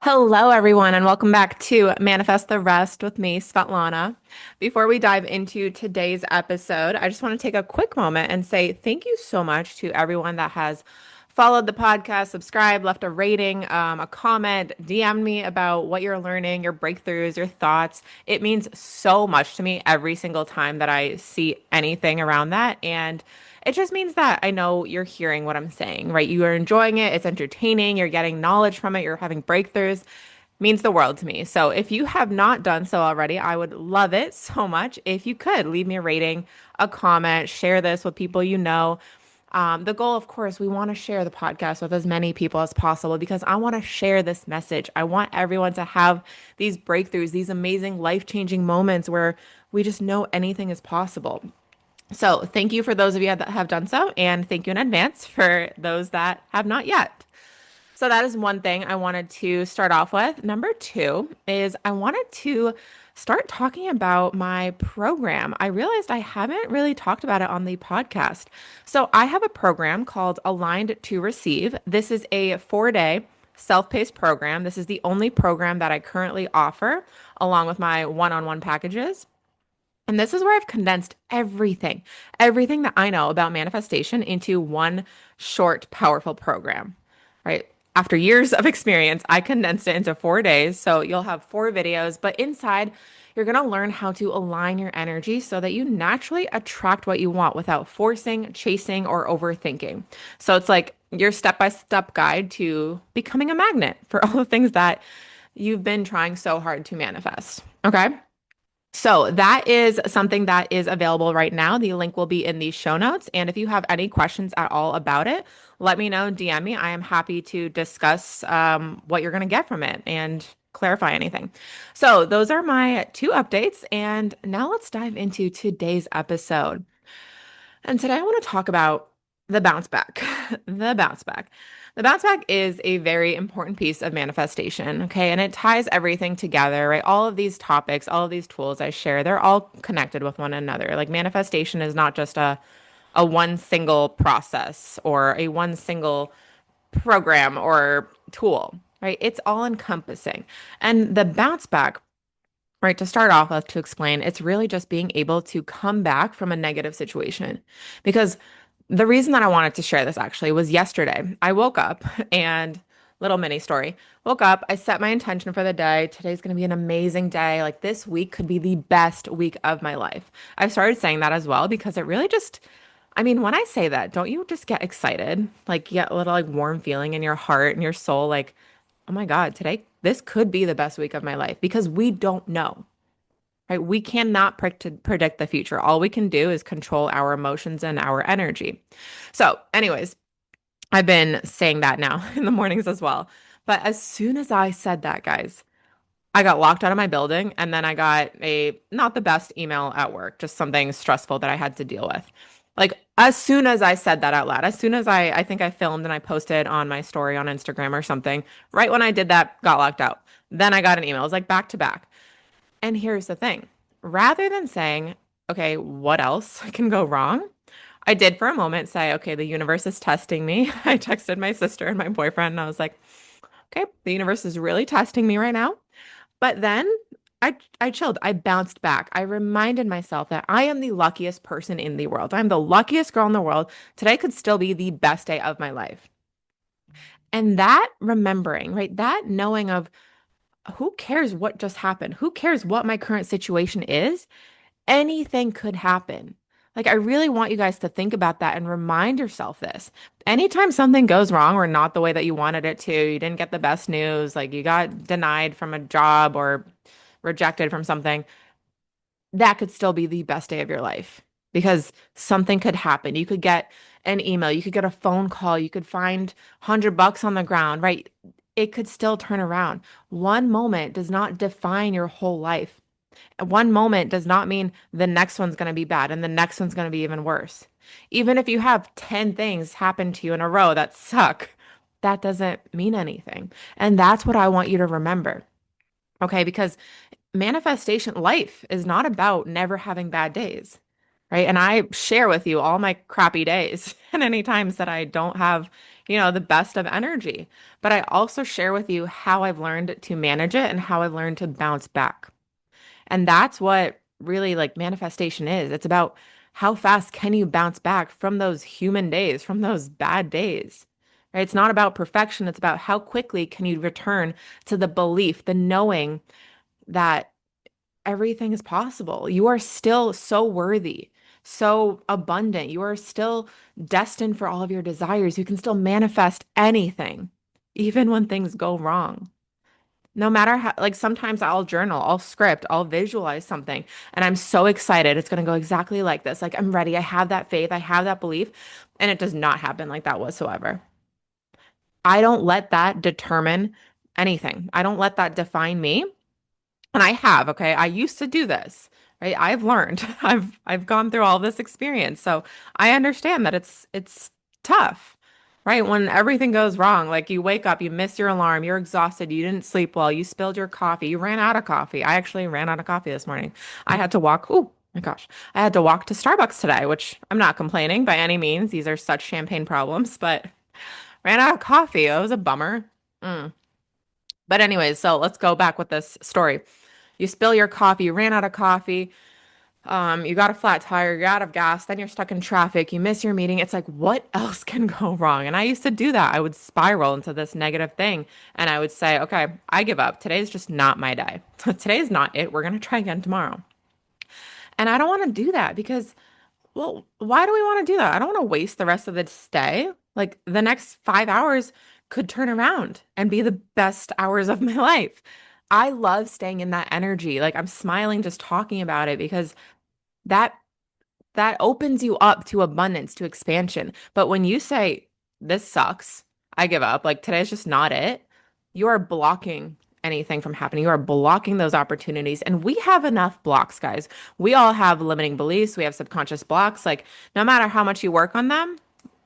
Hello, everyone, and welcome back to Manifest the Rest with me, Svetlana. Before we dive into today's episode, I just want to take a quick moment and say thank you so much to everyone that has followed the podcast, subscribed, left a rating, a comment, DM'd me about what you're learning, your breakthroughs, your thoughts. It means so much to me every single time that I see anything around that. And it just means that I know you're hearing what I'm saying, right? You are enjoying it. It's entertaining. You're getting knowledge from it. You're having breakthroughs. Means the world to me. So if you have not done so already, I would love it so much if you could leave me a rating, a comment, share this with people you know. The goal, of course, we want to share the podcast with as many people as possible because I want to share this message. I want everyone to have these breakthroughs, these amazing life-changing moments where we just know anything is possible. So, thank you for those of you that have done so, and thank you in advance for those that have not yet. So, that is one thing I wanted to start off with. Number two is I wanted to start talking about my program. I realized I haven't really talked about it on the podcast. So, I have a program called Aligned to Receive. This is a 4-day self-paced program. This is the only program that I currently offer along with my one-on-one packages. And this is where I've condensed everything that I know about manifestation into one short, powerful program, right? After years of experience, I condensed it into 4 days. So you'll have 4 videos, but inside, you're going to learn how to align your energy so that you naturally attract what you want without forcing, chasing, or overthinking. So it's like your step-by-step guide to becoming a magnet for all the things that you've been trying so hard to manifest. Okay. So that is something that is available right now. The link will be in the show notes. And if you have any questions at all about it, let me know, DM me. I am happy to discuss what you're going to get from it and clarify anything. So those are my two updates. And now let's dive into today's episode. And today I want to talk about the bounce back. The bounce back. The bounce back is a very important piece of manifestation, okay? And it ties everything together, right? All of these topics, all of these tools I share, they're all connected with one another. Like manifestation is not just a one single process or a one single program or tool, right? It's all encompassing. And the bounce back, right, to start off with, to explain, it's really just being able to come back from a negative situation. Because the reason that I wanted to share this actually was yesterday. I woke up and little mini story. Woke up, I set my intention for the day. Today's going to be an amazing day. Like this week could be the best week of my life. I've started saying that as well because it really just, I mean, when I say that, don't you just get excited? Like you get a little like warm feeling in your heart and your soul, like, oh my God, today, this could be the best week of my life because we don't know. Right? We cannot predict the future. All we can do is control our emotions and our energy. So, anyways, I've been saying that now in the mornings as well. But as soon as I said that, guys, I got locked out of my building and then I got a not the best email at work, just something stressful that I had to deal with. Like as soon as I said that out loud, as soon as I think I filmed and I posted on my story on Instagram or something, right when I did that, got locked out. Then I got an email. It was like back to back. And here's the thing. Rather than saying, okay, what else can go wrong? I did for a moment say, okay, the universe is testing me. I texted my sister and my boyfriend and I was like, okay, the universe is really testing me right now. But then I chilled. I bounced back. I reminded myself that I am the luckiest person in the world. I'm the luckiest girl in the world. Today could still be the best day of my life. And that remembering, right? That knowing of who cares what just happened? Who cares what my current situation is? Anything could happen. Like, I really want you guys to think about that and remind yourself this. Anytime something goes wrong or not the way that you wanted it to, you didn't get the best news, like you got denied from a job or rejected from something, that could still be the best day of your life because something could happen. You could get an email, you could get a phone call, you could find $100 on the ground, right? It could still turn around. One moment does not define your whole life. One moment does not mean the next one's going to be bad and the next one's going to be even worse. Even if you have 10 things happen to you in a row that suck, that doesn't mean anything. And that's what I want you to remember. Okay, because manifestation life is not about never having bad days. right? And I share with you all my crappy days and any times that I don't have, the best of energy. But I also share with you how I've learned to manage it and how I've learned to bounce back. And that's what really like manifestation is. It's about how fast can you bounce back from those human days, from those bad days. Right? It's not about perfection. It's about how quickly can you return to the belief, the knowing that everything is possible. You are still so worthy, so abundant. You are still destined for all of your desires. You can still manifest anything, even when things go wrong. No matter how, like sometimes I'll journal, I'll script, I'll visualize something, and I'm so excited. It's going to go exactly like this. Like I'm ready. I have that faith. I have that belief. And it does not happen like that whatsoever. I don't let that determine anything. I don't let that define me. And I have, okay? I used to do this, right? I've learned. I've gone through all this experience. So I understand that it's tough, right? When everything goes wrong, like you wake up, you miss your alarm, you're exhausted, you didn't sleep well, you spilled your coffee, you ran out of coffee. I actually ran out of coffee this morning. I had to walk, oh my gosh. I had to walk to Starbucks today, which I'm not complaining by any means. These are such champagne problems, but ran out of coffee. It was a bummer. Mm. But anyways, so let's go back with this story. You spill your coffee, you ran out of coffee, you got a flat tire, you're out of gas, then you're stuck in traffic, you miss your meeting. It's like, what else can go wrong? And I used to do that. I would spiral into this negative thing and I would say, okay, I give up. Today's just not my day. Today's not it. We're going to try again tomorrow. And I don't want to do that because, well, why do we want to do that? I don't want to waste the rest of the day. Like the next 5 hours could turn around and be the best hours of my life. I love staying in that energy. Like I'm smiling just talking about it because that that opens you up to abundance, to expansion. But when you say this sucks, I give up, like today's just not it, you are blocking anything from happening. You are blocking those opportunities. And we have enough blocks, guys. We all have limiting beliefs, we have subconscious blocks. Like no matter how much you work on them,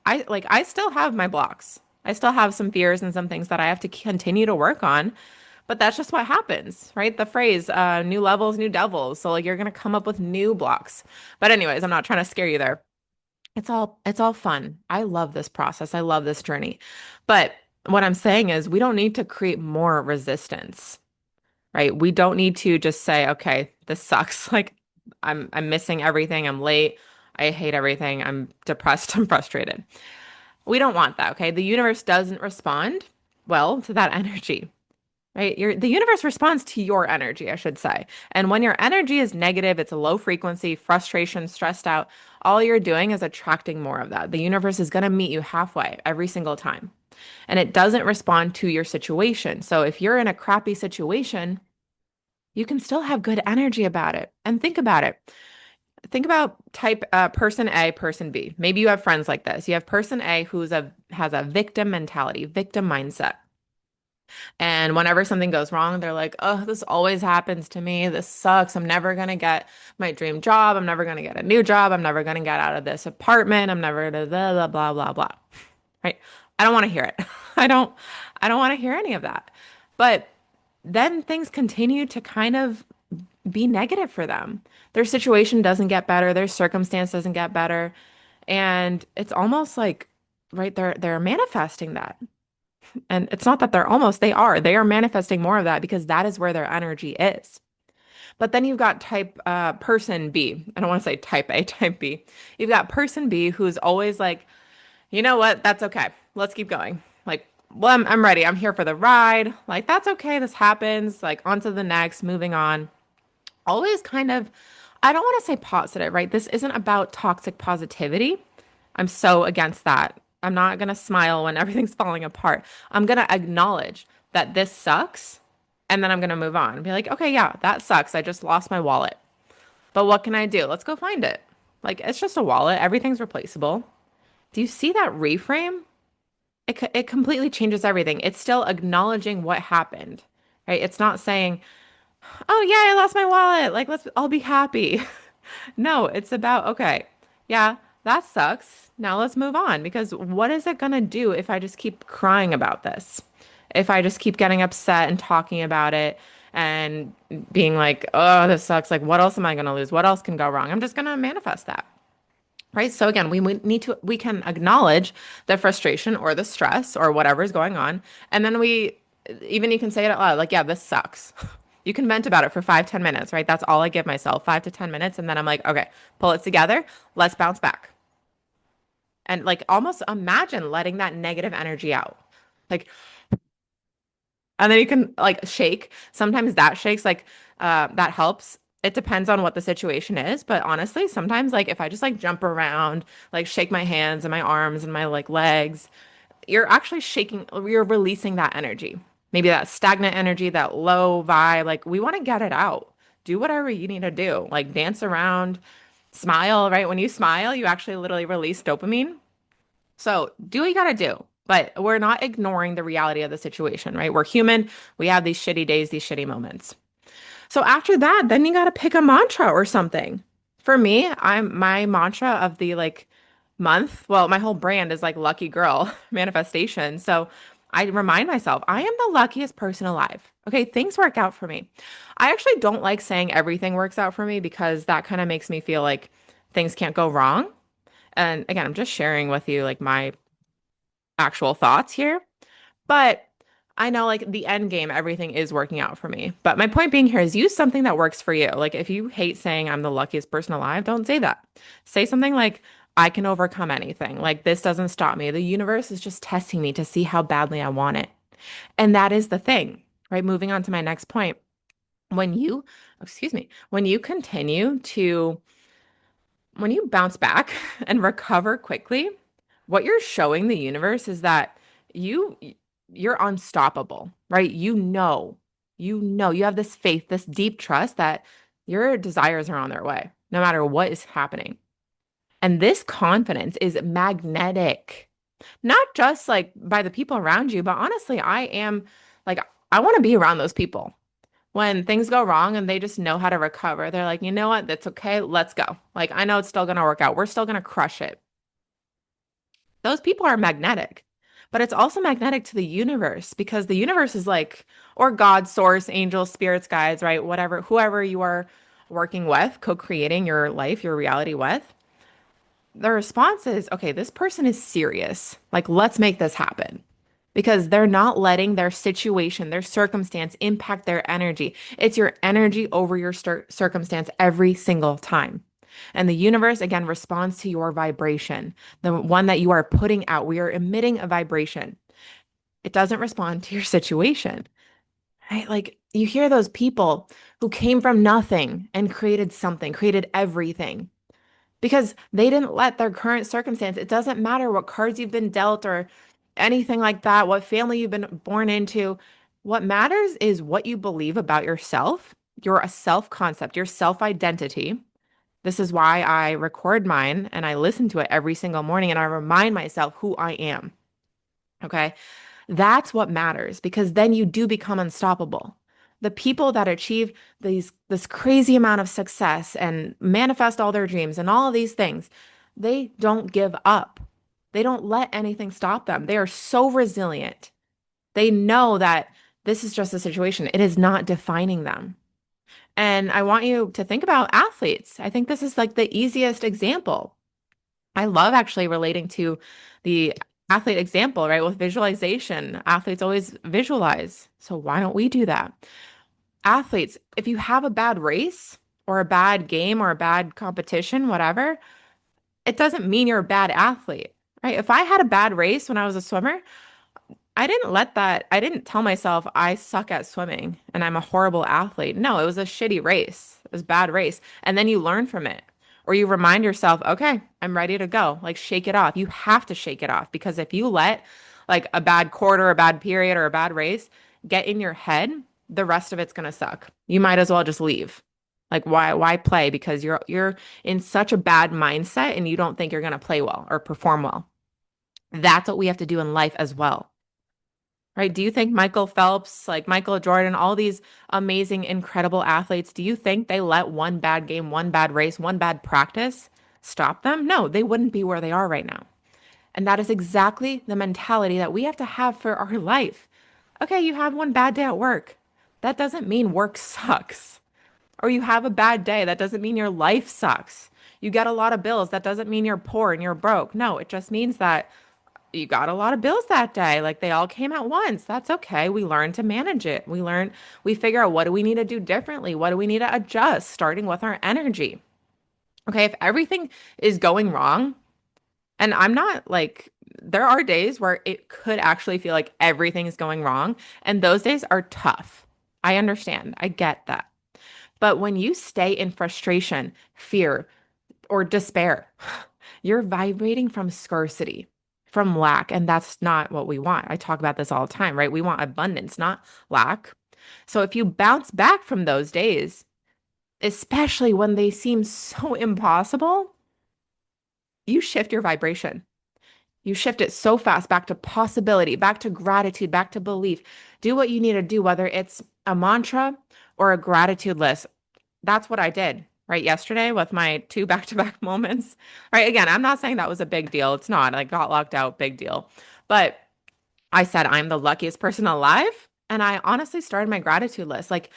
I still have my blocks. I still have some fears and some things that I have to continue to work on. But that's just what happens, right? The phrase, new levels, new devils. So like you're gonna come up with new blocks. But anyways, I'm not trying to scare you there. It's all fun. I love this process. I love this journey. But what I'm saying is we don't need to create more resistance, right? We don't need to just say, okay, this sucks. Like I'm missing everything. I'm late. I hate everything. I'm depressed. I'm frustrated. We don't want that, okay? The universe doesn't respond well to that energy. Right? The universe responds to your energy, I should say. And when your energy is negative, it's a low frequency, frustration, stressed out, all you're doing is attracting more of that. The universe is going to meet you halfway every single time. And it doesn't respond to your situation. So if you're in a crappy situation, you can still have good energy about it. And think about it. Think about type person A, person B. Maybe you have friends like this. You have person A has a victim mentality, victim mindset. And whenever something goes wrong, they're like, oh, this always happens to me. This sucks. I'm never going to get my dream job. I'm never going to get a new job. I'm never going to get out of this apartment. I'm never going to blah, blah, blah, blah, blah. Right? I don't want to hear it. I don't, I don't want to hear any of that. But then things continue to kind of be negative for them. Their situation doesn't get better. Their circumstance doesn't get better. And it's almost like, right, they're manifesting that. And it's not that they are manifesting more of that because that is where their energy is. But then you've got type person B. I don't want to say type A, type B. You've got person B who's always like, you know what? That's okay. Let's keep going. Like, well, I'm ready. I'm here for the ride. Like, that's okay. This happens. Like, on to the next, moving on. Always kind of, I don't want to say positive, right? This isn't about toxic positivity. I'm so against that. I'm not going to smile when everything's falling apart. I'm going to acknowledge that this sucks. And then I'm going to move on. Be like, okay, yeah, that sucks. I just lost my wallet. But what can I do? Let's go find it. Like, it's just a wallet. Everything's replaceable. Do you see that reframe? It completely changes everything. It's still acknowledging what happened, right? It's not saying, oh, yeah, I lost my wallet. Like, I'll be happy. No, it's about, okay, yeah, that sucks. Now let's move on because what is it going to do if I just keep crying about this? If I just keep getting upset and talking about it and being like, oh, this sucks. Like, what else am I going to lose? What else can go wrong? I'm just going to manifest that. right? So again, we can acknowledge the frustration or the stress or whatever is going on. And then even you can say it out loud, like, yeah, this sucks. You can vent about it for 5, 10 minutes, right? That's all I give myself, 5 to 10 minutes. And then I'm like, okay, pull it together. Let's bounce back. And like almost imagine letting that negative energy out. Like, and then you can like shake. Sometimes that shakes, like that helps. It depends on what the situation is, but honestly, sometimes like if I just like jump around, like shake my hands and my arms and my like legs, you're actually shaking, you're releasing that energy. Maybe that stagnant energy, that low vibe, like we want to get it out. Do whatever you need to do. Like dance around, smile, right? When you smile, you actually literally release dopamine. So do what you gotta do. But we're not ignoring the reality of the situation, right? We're human. We have these shitty days, these shitty moments. So after that, then you gotta pick a mantra or something. For me, I'm my mantra of the like month. Well, my whole brand is like lucky girl manifestation. So I remind myself, I am the luckiest person alive. Okay, things work out for me. I actually don't like saying everything works out for me because that kind of makes me feel like things can't go wrong. And again, I'm just sharing with you like my actual thoughts here. But I know like the end game, everything is working out for me. But my point being here is use something that works for you. Like if you hate saying I'm the luckiest person alive, don't say that. Say something like, I can overcome anything. Like this doesn't stop me. The universe is just testing me to see how badly I want it. And that is the thing, right? Moving on to my next point. When you, excuse me, when you continue to when you bounce back and recover quickly, what you're showing the universe is that you you're unstoppable, right? You have this faith, this deep trust that your desires are on their way, no matter what is happening. And this confidence is magnetic, not just like by the people around you, but honestly, like, I want to be around those people when things go wrong and they just know how to recover. They're like, you know what? That's okay. Let's go. Like, I know it's still going to work out. We're still going to crush it. Those people are magnetic, but it's also magnetic to the universe because the universe is like, or God, source, angels, spirits, guides, right? Whatever, whoever you are working with, co-creating your life, your reality with, the response is, okay, this person is serious. Like, let's make this happen. Because they're not letting their situation, their circumstance impact their energy. It's your energy over your circumstance every single time. And the universe, again, responds to your vibration, the one that you are putting out. We are emitting a vibration. It doesn't respond to your situation, right? Like you hear those people who came from nothing and created something, created everything because they didn't let their current circumstance, it doesn't matter what cards you've been dealt or anything like that, what family you've been born into. What matters is what you believe about yourself, your self concept, your self identity. This is why I record mine and I listen to it every single morning and I remind myself who I am. Okay. That's what matters because then you do become unstoppable. The people that achieve this crazy amount of success and manifest all their dreams and all of these things, they don't give up. They don't let anything stop them. They are so resilient. They know that this is just a situation. It is not defining them. And I want you to think about athletes. I think this is like the easiest example. I love actually relating to the athlete example, right? With visualization, athletes always visualize. So why don't we do that? Athletes, if you have a bad race or a bad game or a bad competition, whatever, it doesn't mean you're a bad athlete, right? If I had a bad race when I was a swimmer, I didn't tell myself I suck at swimming and I'm a horrible athlete. No, it was a shitty race. It was a bad race. And then you learn from it. Or you remind yourself, okay, I'm ready to go. Like shake it off. You have to shake it off because if you let like a bad quarter, a bad period, or a bad race get in your head, the rest of it's gonna suck. You might as well just leave. Like why play? Because you're in such a bad mindset and you don't think you're gonna play well or perform well. That's what we have to do in life as well, right? Do you think Michael Phelps, like Michael Jordan, all these amazing, incredible athletes, do you think they let one bad game, one bad race, one bad practice stop them? No, they wouldn't be where they are right now. And that is exactly the mentality that we have to have for our life. Okay, you have one bad day at work. That doesn't mean work sucks. Or you have a bad day. That doesn't mean your life sucks. You get a lot of bills. That doesn't mean you're poor and you're broke. No, it just means that you got a lot of bills that day. Like they all came at once. That's okay. We learn to manage it. We figure out what do we need to do differently? What do we need to adjust, starting with our energy. Okay, if everything is going wrong, and I'm not like, there are days where it could actually feel like everything is going wrong, and those days are tough. I understand. I get that. But when you stay in frustration, fear, or despair, you're vibrating from scarcity, from lack, and that's not what we want. I talk about this all the time, right? We want abundance, not lack. So if you bounce back from those days, especially when they seem so impossible, you shift your vibration. You shift it so fast back to possibility, back to gratitude, back to belief. Do what you need to do, whether it's a mantra or a gratitude list. That's what I did right yesterday with my two back-to-back moments. Right. Again, I'm not saying that was a big deal. It's not. I got locked out, big deal. But I said, I'm the luckiest person alive. And I honestly started my gratitude list. Like,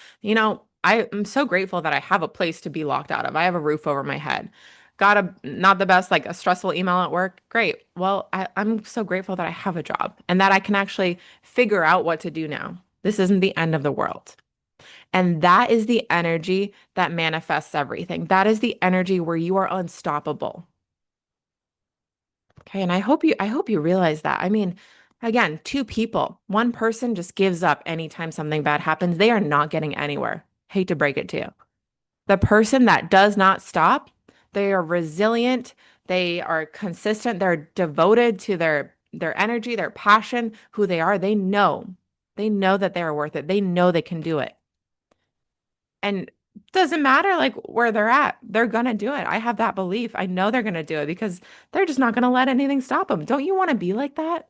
I am so grateful that I have a place to be locked out of. I have a roof over my head. Got not the best, like a stressful email at work. Great. Well, I'm so grateful that I have a job and that I can actually figure out what to do now. This isn't the end of the world. And that is the energy that manifests everything. That is the energy where you are unstoppable. Okay, and I hope you realize that. I mean, again, two people, one person just gives up anytime something bad happens. They are not getting anywhere. Hate to break it to you. The person that does not stop, they are resilient, they are consistent, they're devoted to their energy, their passion, who they are. They know. They know that they are worth it. They know they can do it. And doesn't matter like where they're at. They're gonna do it. I have that belief. I know they're gonna do it because they're just not gonna let anything stop them. Don't you want to be like that?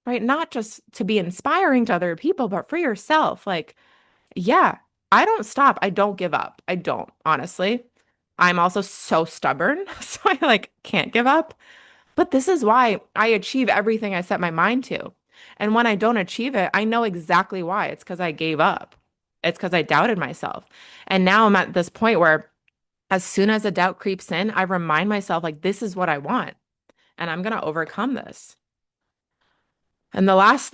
Right? Not just to be inspiring to other people, but for yourself. Like, yeah, I don't stop. I don't give up. I don't, honestly. I'm also so stubborn, so I like can't give up. But this is why I achieve everything I set my mind to. And when I don't achieve it, I know exactly why. It's because I gave up. It's because I doubted myself. And now I'm at this point where as soon as a doubt creeps in, I remind myself, like, this is what I want. And I'm going to overcome this. And the last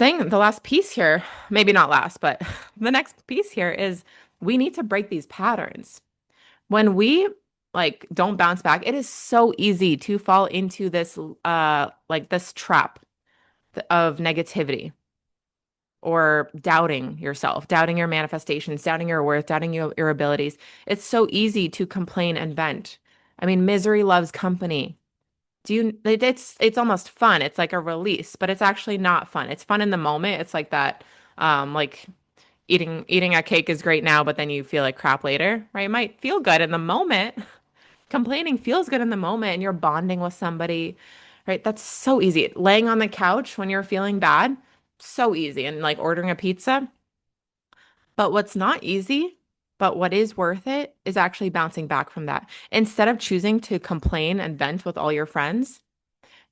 piece here, maybe not last, but the next piece here is we need to break these patterns. When we like don't bounce back, it is so easy to fall into this like this trap of negativity or doubting yourself, doubting your manifestations, doubting your worth, doubting your abilities. It's so easy to complain and vent. I mean, misery loves company. It's almost fun. It's like a release, but it's actually not fun. It's fun in the moment. It's like that like eating a cake is great now, but then you feel like crap later, right? It might feel good in the moment. Complaining feels good in the moment and you're bonding with somebody, right? That's so easy. Laying on the couch when you're feeling bad, so easy. And like ordering a pizza. But what's not easy, but what is worth it is actually bouncing back from that. Instead of choosing to complain and vent with all your friends,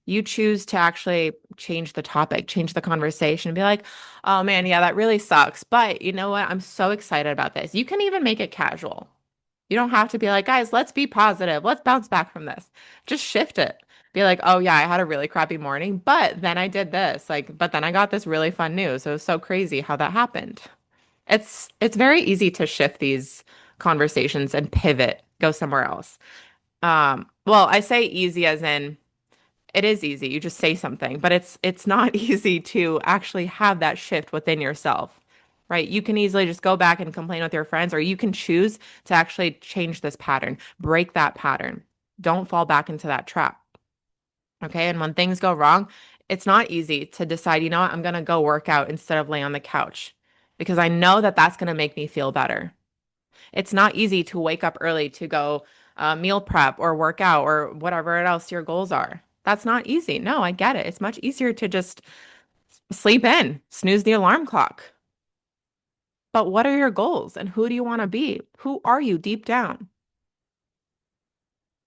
you choose to actually change the topic, change the conversation, and be like, oh man, yeah, that really sucks. But you know what? I'm so excited about this. You can even make it casual. You don't have to be like, guys, let's be positive. Let's bounce back from this. Just shift it. Be like, oh yeah, I had a really crappy morning, but then I did this. Like, but then I got this really fun news. It was so crazy how that happened. It's very easy to shift these conversations and pivot, go somewhere else. Well, I say easy as in it is easy. You just say something, but it's not easy to actually have that shift within yourself, right? You can easily just go back and complain with your friends, or you can choose to actually change this pattern, break that pattern. Don't fall back into that trap. Okay. And when things go wrong, it's not easy to decide, you know what, I'm going to go work out instead of lay on the couch because I know that that's going to make me feel better. It's not easy to wake up early to go meal prep or work out or whatever else your goals are. That's not easy. No, I get it. It's much easier to just sleep in, snooze the alarm clock. But what are your goals and who do you want to be? Who are you deep down?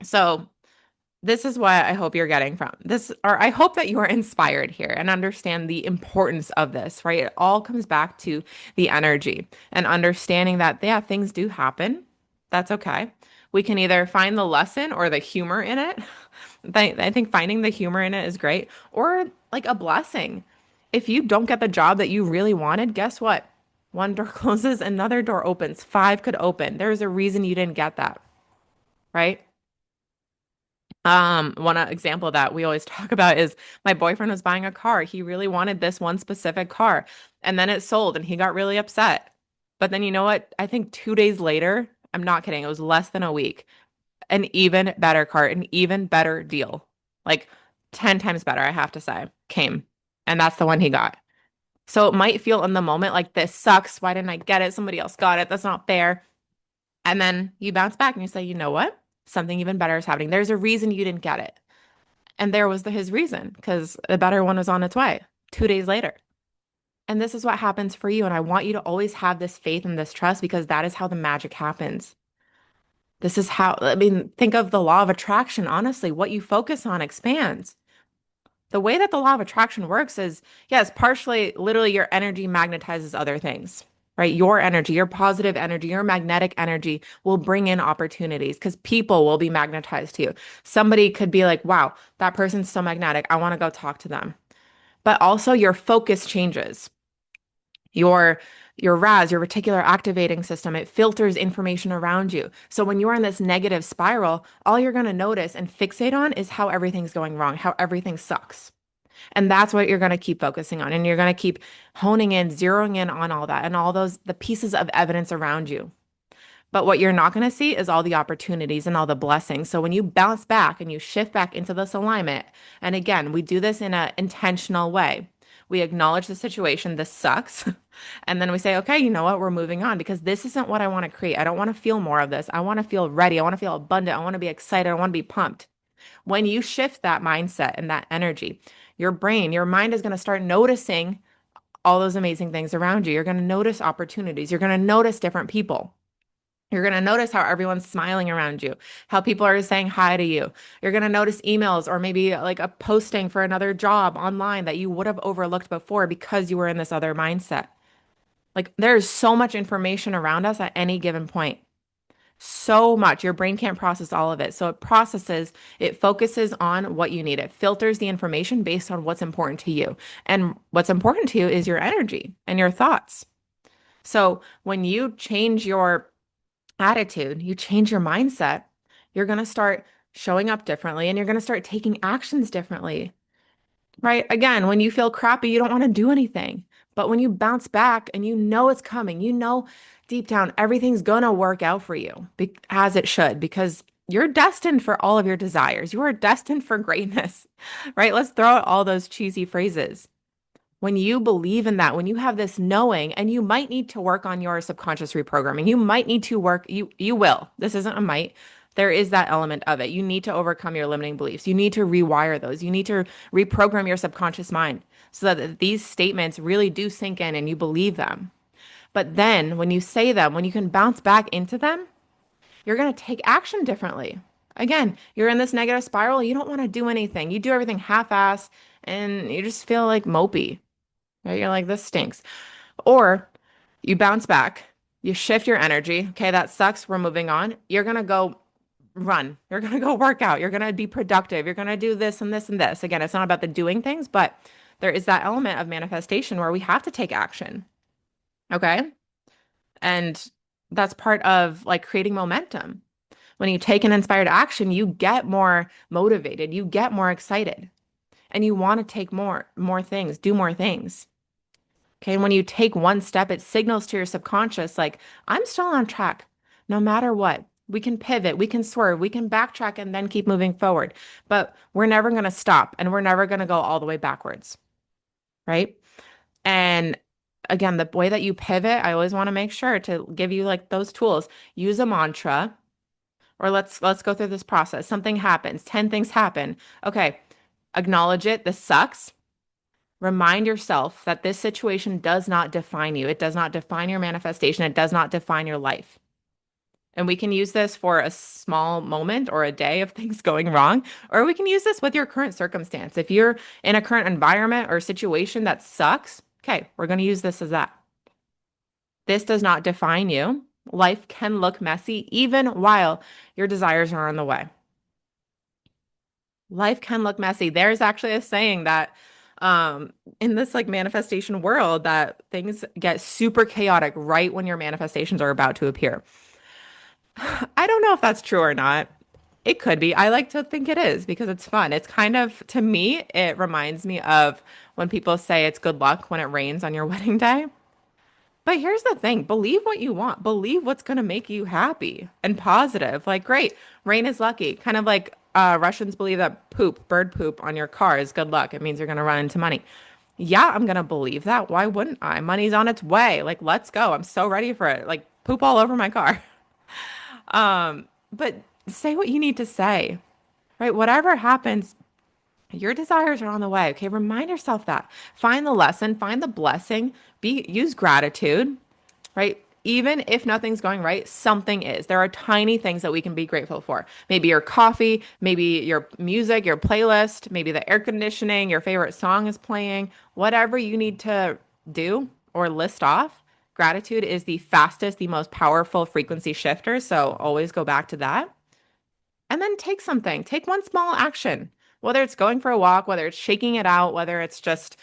So, this is what I hope you're getting from this, or I hope that you are inspired here and understand the importance of this, right? It all comes back to the energy and understanding that, yeah, things do happen. That's okay. We can either find the lesson or the humor in it. I think finding the humor in it is great, or like a blessing. If you don't get the job that you really wanted, guess what? One door closes, another door opens. Five could open. There's a reason you didn't get that, right? One example that we always talk about is my boyfriend was buying a car. He really wanted this one specific car, and then it sold, and he got really upset. But then you know what? I think 2 days later, I'm not kidding, it was less than a week, an even better car, an even better deal, like 10 times better, I have to say, came. And that's the one he got. So it might feel in the moment like this sucks. Why didn't I get it? Somebody else got it. That's not fair. And then you bounce back and you say, you know what? Something even better is happening. There's a reason you didn't get it. And there was his reason because a better one was on its way 2 days later. And this is what happens for you. And I want you to always have this faith and this trust because that is how the magic happens. This is how, I mean, think of the law of attraction. Honestly, what you focus on expands. The way that the law of attraction works is, yes, partially, literally, your energy magnetizes other things, right? Your energy, your positive energy, your magnetic energy will bring in opportunities because people will be magnetized to you. Somebody could be like, wow, that person's so magnetic. I want to go talk to them. But also, your focus changes. Your your RAS, your reticular activating system, it filters information around you. So when you're in this negative spiral, all you're going to notice and fixate on is how everything's going wrong, how everything sucks. And that's what you're going to keep focusing on. And you're going to keep honing in, zeroing in on all that and all those, the pieces of evidence around you. But what you're not going to see is all the opportunities and all the blessings. So when you bounce back and you shift back into this alignment, and again, we do this in an intentional way. We acknowledge the situation, this sucks. And then we say, okay, you know what? We're moving on because this isn't what I want to create. I don't want to feel more of this. I want to feel ready. I want to feel abundant. I want to be excited. I want to be pumped. When you shift that mindset and that energy, your brain, your mind is going to start noticing all those amazing things around you. You're going to notice opportunities. You're going to notice different people. You're going to notice how everyone's smiling around you, how people are saying hi to you. You're going to notice emails or maybe like a posting for another job online that you would have overlooked before because you were in this other mindset. Like there's so much information around us at any given point. So much. Your brain can't process all of it. So it processes, it focuses on what you need. It filters the information based on what's important to you. And what's important to you is your energy and your thoughts. So when you change your attitude, you change your mindset, you're going to start showing up differently and you're going to start taking actions differently, right? Again, when you feel crappy, you don't want to do anything. But when you bounce back and you know it's coming, you know deep down everything's going to work out for you as it should because you're destined for all of your desires. You are destined for greatness, right? Let's throw out all those cheesy phrases. When you believe in that, when you have this knowing, and you might need to work on your subconscious reprogramming, you might need to work, you will. This isn't a might. There is that element of it. You need to overcome your limiting beliefs. You need to rewire those. You need to reprogram your subconscious mind so that these statements really do sink in and you believe them. But then when you say them, when you can bounce back into them, you're going to take action differently. Again, you're in this negative spiral. You don't want to do anything. You do everything half-ass and you just feel like mopey. Right? You're like, this stinks. Or you bounce back, you shift your energy. Okay, that sucks. We're moving on. You're going to go run. You're going to go work out. You're going to be productive. You're going to do this and this and this. Again, it's not about the doing things, but there is that element of manifestation where we have to take action. Okay. And that's part of like creating momentum. When you take an inspired action, you get more motivated, you get more excited, and you want to take more things, do more things. Okay. And when you take one step, it signals to your subconscious, like, I'm still on track no matter what. We can pivot, we can swerve, we can backtrack and then keep moving forward. But we're never going to stop and we're never going to go all the way backwards. Right. And again, the way that you pivot, I always want to make sure to give you like those tools. Use a mantra, or let's go through this process. Something happens, 10 things happen. Okay. Acknowledge it. This sucks. Remind yourself that this situation does not define you. It does not define your manifestation. It does not define your life. And we can use this for a small moment or a day of things going wrong, or we can use this with your current circumstance. If you're in a current environment or situation that sucks, okay, we're going to use this as that. This does not define you. Life can look messy even while your desires are on the way. Life can look messy. There's actually a saying that in this like manifestation world that things get super chaotic right when your manifestations are about to appear. I don't know if that's true or not. It could be. I like to think it is because it's fun. It's kind of, to me, it reminds me of when people say it's good luck when it rains on your wedding day. But here's the thing, believe what you want. Believe what's going to make you happy and positive. Like, great, rain is lucky. Kind of like Russians believe that poop, bird poop on your car is good luck. It means you're going to run into money. Yeah, I'm going to believe that. Why wouldn't I? Money's on its way. Like, let's go. I'm so ready for it. Like, poop all over my car. But say what you need to say, right? Whatever happens, your desires are on the way. Okay. Remind yourself that. Find the lesson, find the blessing, use gratitude, right? Even if nothing's going right, something is. There are tiny things that we can be grateful for. Maybe your coffee, maybe your music, your playlist, maybe the air conditioning, your favorite song is playing, whatever you need to do or list off. Gratitude is the fastest, the most powerful frequency shifter. So always go back to that. And then take something, take one small action, whether it's going for a walk, whether it's shaking it out, whether it's just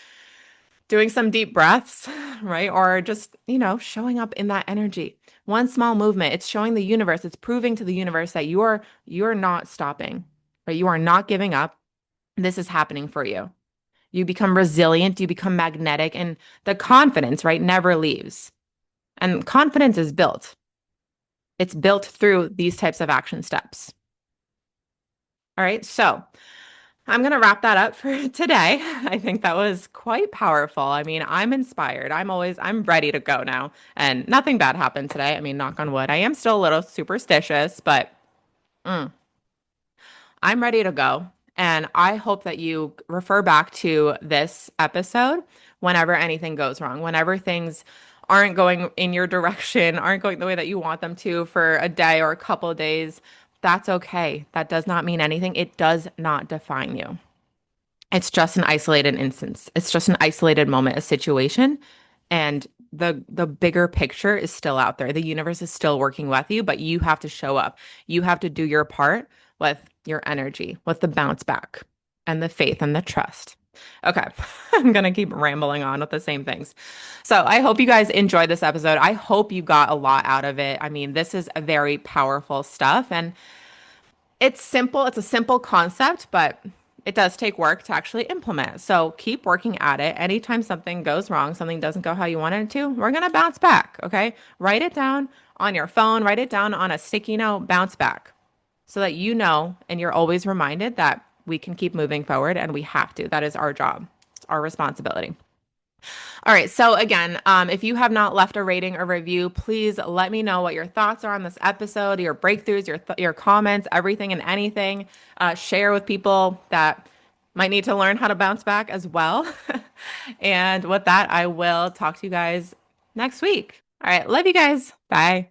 doing some deep breaths, right? Or just, showing up in that energy. One small movement, it's showing the universe, it's proving to the universe that you're not stopping, right? You are not giving up. This is happening for you. You become resilient, you become magnetic, and the confidence, right, never leaves. And confidence is built. It's built through these types of action steps. All right. So I'm going to wrap that up for today. I think that was quite powerful. I mean, I'm inspired. I'm ready to go now. And nothing bad happened today. I mean, knock on wood. I am still a little superstitious, but mm, I'm ready to go. And I hope that you refer back to this episode whenever anything goes wrong, whenever things aren't going in your direction, aren't going the way that you want them to for a day or a couple of days. That's okay. That does not mean anything. It does not define you. It's just an isolated instance. It's just an isolated moment, a situation, and the bigger picture is still out there. The universe is still working with you, but you have to show up. You have to do your part with your energy, with the bounce back and the faith and the trust. Okay, I'm gonna keep rambling on with the same things. So I hope you guys enjoyed this episode. I hope you got a lot out of it. I mean, this is a very powerful stuff, and it's simple. It's a simple concept, but it does take work to actually implement. So keep working at it. Anytime something goes wrong, something doesn't go how you wanted it to, we're going to bounce back. Okay. Write it down on your phone, write it down on a sticky note, bounce back so that you know and you're always reminded that we can keep moving forward and we have to. That is our job, it's our responsibility. All right. So again, if you have not left a rating or review, please let me know what your thoughts are on this episode, your breakthroughs, your comments, everything and anything. Share with people that might need to learn how to bounce back as well. And with that, I will talk to you guys next week. All right. Love you guys. Bye.